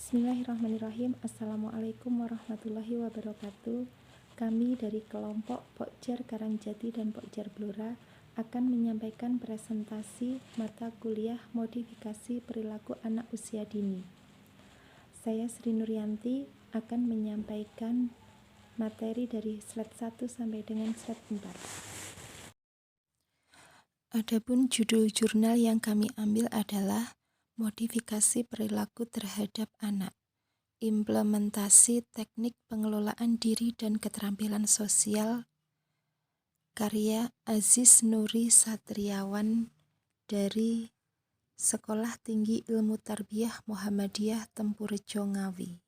Bismillahirrahmanirrahim. Assalamualaikum warahmatullahi wabarakatuh. Kami dari kelompok Pokjar Karangjati dan Pokjar Blora akan menyampaikan presentasi mata kuliah modifikasi perilaku anak usia dini. Saya Sri Nuryanti akan menyampaikan materi dari slide 1 sampai dengan slide 4. Adapun judul jurnal yang kami ambil adalah Modifikasi Perilaku Terhadap Anak, Implementasi Teknik Pengelolaan Diri dan Keterampilan Sosial, karya Aziz Nuri Satriawan dari Sekolah Tinggi Ilmu Tarbiyah Muhammadiyah Tempurjo Ngawi.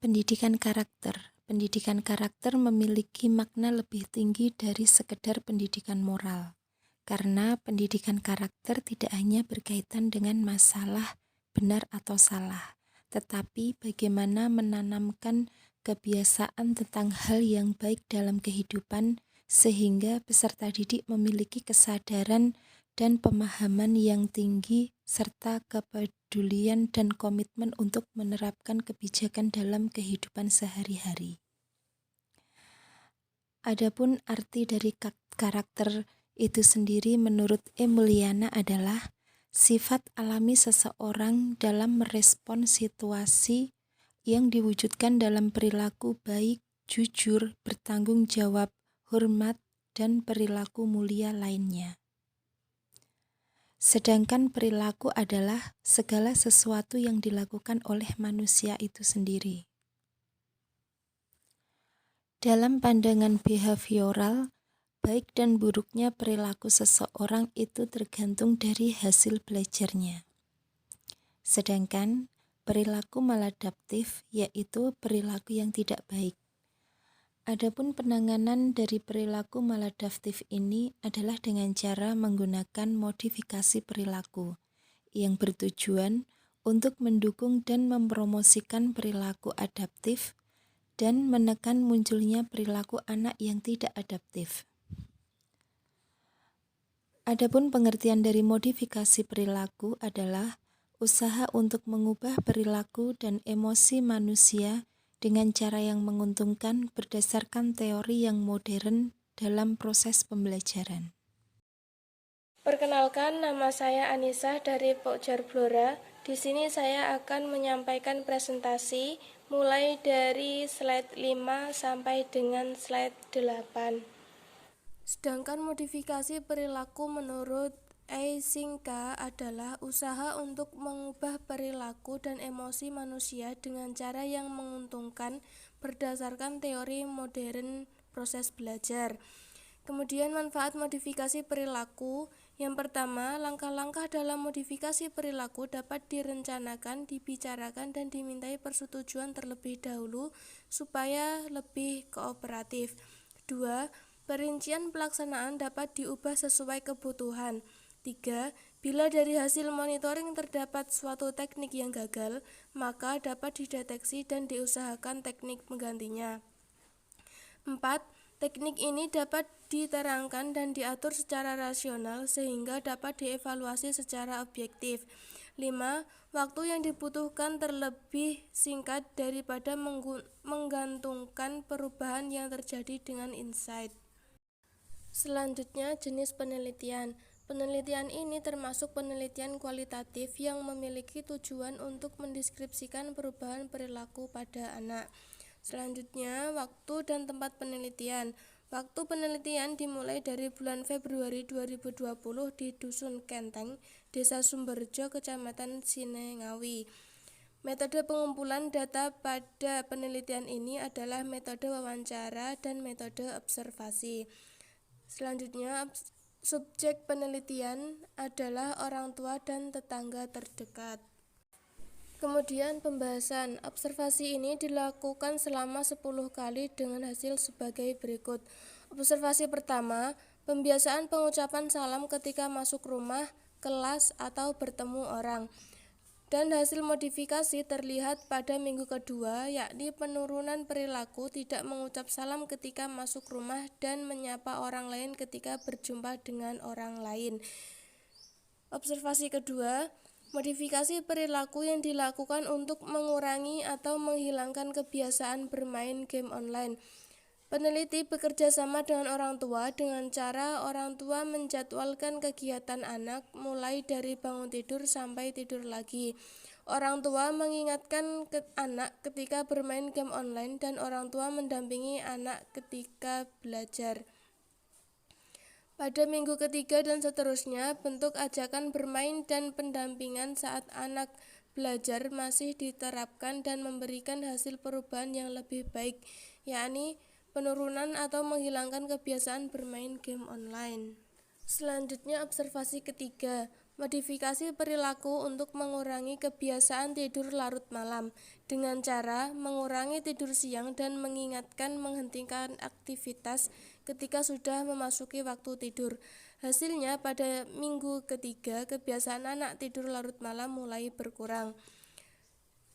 Pendidikan karakter. Pendidikan karakter memiliki makna lebih tinggi dari sekedar pendidikan moral. Karena pendidikan karakter tidak hanya berkaitan dengan masalah benar atau salah, tetapi bagaimana menanamkan kebiasaan tentang hal yang baik dalam kehidupan sehingga peserta didik memiliki kesadaran dan pemahaman yang tinggi serta kepedulian dan komitmen untuk menerapkan kebijakan dalam kehidupan sehari-hari. Adapun arti dari karakter itu sendiri menurut E. Mulyana adalah sifat alami seseorang dalam merespon situasi yang diwujudkan dalam perilaku baik, jujur, bertanggung jawab, hormat, dan perilaku mulia lainnya. Sedangkan perilaku adalah segala sesuatu yang dilakukan oleh manusia itu sendiri. Dalam pandangan behavioral, baik dan buruknya perilaku seseorang itu tergantung dari hasil belajarnya. Sedangkan perilaku maladaptif yaitu perilaku yang tidak baik. Adapun penanganan dari perilaku maladaptif ini adalah dengan cara menggunakan modifikasi perilaku yang bertujuan untuk mendukung dan mempromosikan perilaku adaptif dan menekan munculnya perilaku anak yang tidak adaptif. Adapun pengertian dari modifikasi perilaku adalah usaha untuk mengubah perilaku dan emosi manusia dengan cara yang menguntungkan berdasarkan teori yang modern dalam proses pembelajaran. Perkenalkan, nama saya Anissa dari Pokjar Blora. Di sini saya akan menyampaikan presentasi mulai dari slide 5 sampai dengan slide 8. Sedangkan modifikasi perilaku menurut Eysenck adalah usaha untuk mengubah perilaku dan emosi manusia dengan cara yang menguntungkan berdasarkan teori modern proses belajar. Kemudian manfaat modifikasi perilaku. Yang pertama, langkah-langkah dalam modifikasi perilaku dapat direncanakan, dibicarakan, dan dimintai persetujuan terlebih dahulu supaya lebih kooperatif. Kedua, perincian pelaksanaan dapat diubah sesuai kebutuhan. 3. Bila dari hasil monitoring terdapat suatu teknik yang gagal, maka dapat dideteksi dan diusahakan teknik penggantinya. 4. Teknik ini dapat diterangkan dan diatur secara rasional sehingga dapat dievaluasi secara objektif. 5. Waktu yang dibutuhkan terlebih singkat daripada menggantungkan perubahan yang terjadi dengan insight. Selanjutnya, jenis penelitian. Penelitian ini termasuk penelitian kualitatif yang memiliki tujuan untuk mendeskripsikan perubahan perilaku pada anak. Selanjutnya, waktu dan tempat penelitian. Waktu penelitian dimulai dari bulan Februari 2020 di Dusun Kenteng, Desa Sumberjo, Kecamatan Sine Ngawi. Metode pengumpulan data pada penelitian ini adalah metode wawancara dan metode observasi. Selanjutnya, subjek penelitian adalah orang tua dan tetangga terdekat. Kemudian pembahasan. Observasi ini dilakukan selama 10 kali dengan hasil sebagai berikut. Observasi pertama, pembiasaan pengucapan salam ketika masuk rumah, kelas, atau bertemu orang. Dan hasil modifikasi terlihat pada minggu kedua, yakni penurunan perilaku tidak mengucap salam ketika masuk rumah dan menyapa orang lain ketika berjumpa dengan orang lain. Observasi kedua, Modifikasi perilaku yang dilakukan untuk mengurangi atau menghilangkan kebiasaan bermain game online. Peneliti bekerja sama dengan orang tua dengan cara orang tua menjadwalkan kegiatan anak mulai dari bangun tidur sampai tidur lagi. Orang tua mengingatkan anak ketika bermain game online dan orang tua mendampingi anak ketika belajar. Pada minggu ketiga dan seterusnya, bentuk ajakan bermain dan pendampingan saat anak belajar masih diterapkan dan memberikan hasil perubahan yang lebih baik, yakni penurunan atau menghilangkan kebiasaan bermain game online. Selanjutnya, observasi ketiga, modifikasi perilaku untuk mengurangi kebiasaan tidur larut malam dengan cara mengurangi tidur siang dan mengingatkan menghentikan aktivitas ketika sudah memasuki waktu tidur. Hasilnya, pada minggu ketiga, kebiasaan anak tidur larut malam mulai berkurang.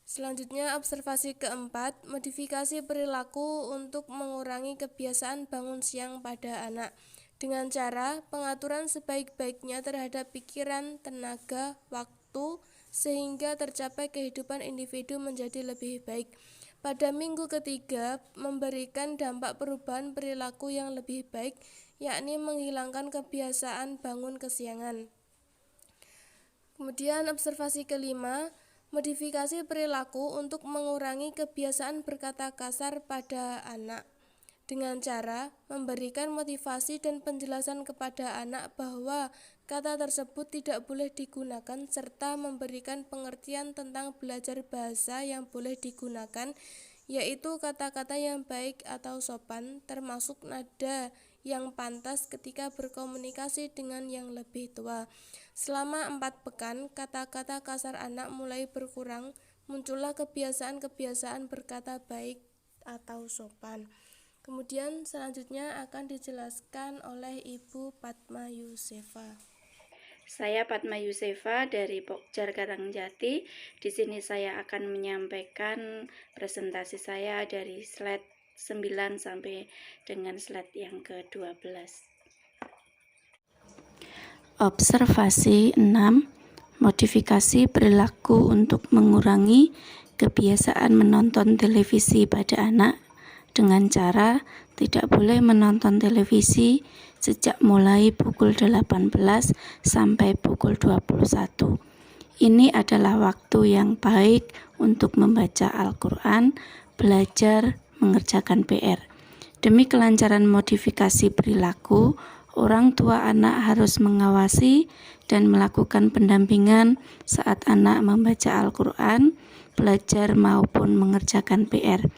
Selanjutnya, observasi keempat, modifikasi perilaku untuk mengurangi kebiasaan bangun siang pada anak dengan cara pengaturan sebaik-baiknya terhadap pikiran, tenaga, waktu, sehingga tercapai kehidupan individu menjadi lebih baik. Pada minggu ketiga, memberikan dampak perubahan perilaku yang lebih baik, yakni menghilangkan kebiasaan bangun kesiangan. Kemudian observasi kelima, modifikasi perilaku untuk mengurangi kebiasaan berkata kasar pada anak dengan cara memberikan motivasi dan penjelasan kepada anak bahwa kata tersebut tidak boleh digunakan serta memberikan pengertian tentang belajar bahasa yang boleh digunakan, yaitu kata-kata yang baik atau sopan, termasuk nada yang pantas ketika berkomunikasi dengan yang lebih tua. Selama 4 pekan, kata-kata kasar anak mulai berkurang, muncullah kebiasaan-kebiasaan berkata baik atau sopan. Kemudian selanjutnya akan dijelaskan oleh Ibu Padma Yusefa. Saya Padma Yusefa dari Pokjar Karangjati. Di sini saya akan menyampaikan presentasi saya dari slide 9 sampai dengan slide yang ke-12. Observasi 6. Modifikasi perilaku untuk mengurangi kebiasaan menonton televisi pada anak dengan cara tidak boleh menonton televisi sejak mulai pukul 18 sampai pukul 21. Ini adalah waktu yang baik untuk membaca Al-Quran, belajar, mengerjakan PR. Demi kelancaran modifikasi perilaku, orang tua anak harus mengawasi dan melakukan pendampingan saat anak membaca Al-Quran, belajar maupun mengerjakan PR.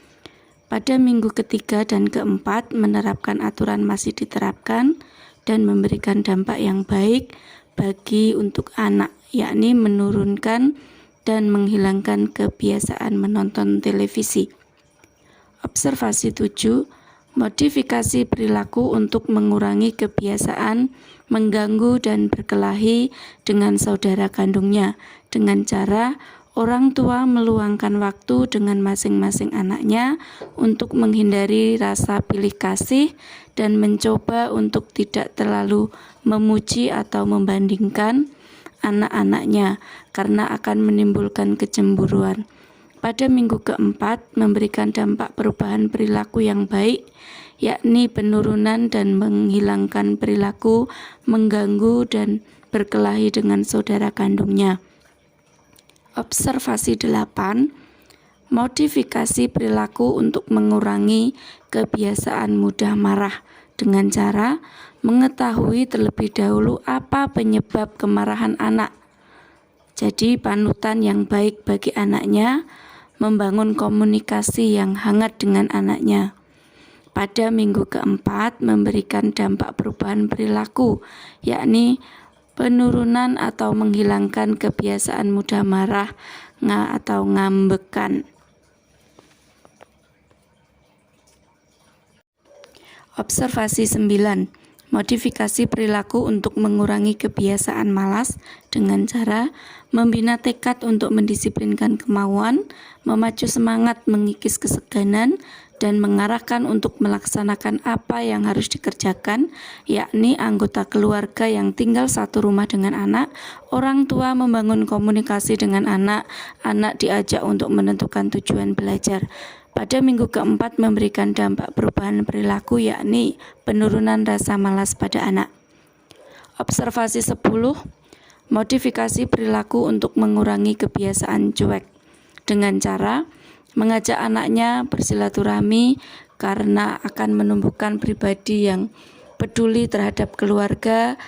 Pada minggu ketiga dan keempat, menerapkan aturan masih diterapkan dan memberikan dampak yang baik bagi untuk anak, yakni menurunkan dan menghilangkan kebiasaan menonton televisi. Observasi 7. Modifikasi perilaku untuk mengurangi kebiasaan mengganggu dan berkelahi dengan saudara kandungnya dengan cara orang tua meluangkan waktu dengan masing-masing anaknya untuk menghindari rasa pilih kasih dan mencoba untuk tidak terlalu memuji atau membandingkan anak-anaknya karena akan menimbulkan kecemburuan. Pada minggu keempat, memberikan dampak perubahan perilaku yang baik, yakni penurunan dan menghilangkan perilaku mengganggu dan berkelahi dengan saudara kandungnya. Observasi 8. Modifikasi perilaku untuk mengurangi kebiasaan mudah marah dengan cara mengetahui terlebih dahulu apa penyebab kemarahan anak. Jadi panutan yang baik bagi anaknya, membangun komunikasi yang hangat dengan anaknya. Pada minggu keempat, memberikan dampak perubahan perilaku, yakni penurunan atau menghilangkan kebiasaan mudah marah atau ngambekan. Observasi 9. Modifikasi perilaku untuk mengurangi kebiasaan malas dengan cara membina tekad untuk mendisiplinkan kemauan, memacu semangat mengikis keseganan, dan mengarahkan untuk melaksanakan apa yang harus dikerjakan, yakni anggota keluarga yang tinggal satu rumah dengan anak, orang tua membangun komunikasi dengan anak, anak diajak untuk menentukan tujuan belajar. Pada minggu keempat memberikan dampak perubahan perilaku, yakni penurunan rasa malas pada anak. Observasi 10. Modifikasi perilaku untuk mengurangi kebiasaan cuek dengan cara mengajak anaknya bersilaturahmi karena akan menumbuhkan pribadi yang peduli terhadap keluarga,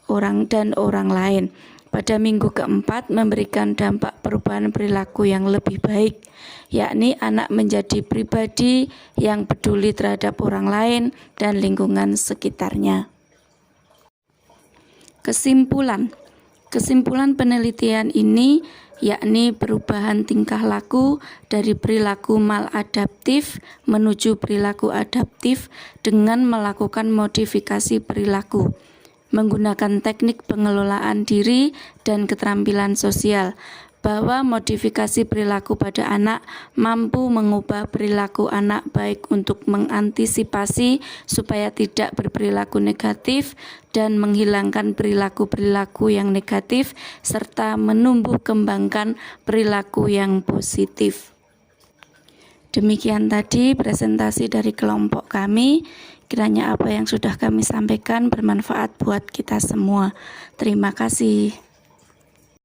orang lain. Pada minggu keempat memberikan dampak perubahan perilaku yang lebih baik, yakni anak menjadi pribadi yang peduli terhadap orang lain dan lingkungan sekitarnya. Kesimpulan penelitian ini yakni perubahan tingkah laku dari perilaku maladaptif menuju perilaku adaptif dengan melakukan modifikasi perilaku, menggunakan teknik pengelolaan diri dan keterampilan sosial, bahwa modifikasi perilaku pada anak mampu mengubah perilaku anak baik untuk mengantisipasi supaya tidak berperilaku negatif dan menghilangkan perilaku-perilaku yang negatif serta menumbuh kembangkan perilaku yang positif. Demikian tadi presentasi dari kelompok kami. Kiranya apa yang sudah kami sampaikan bermanfaat buat kita semua. Terima kasih.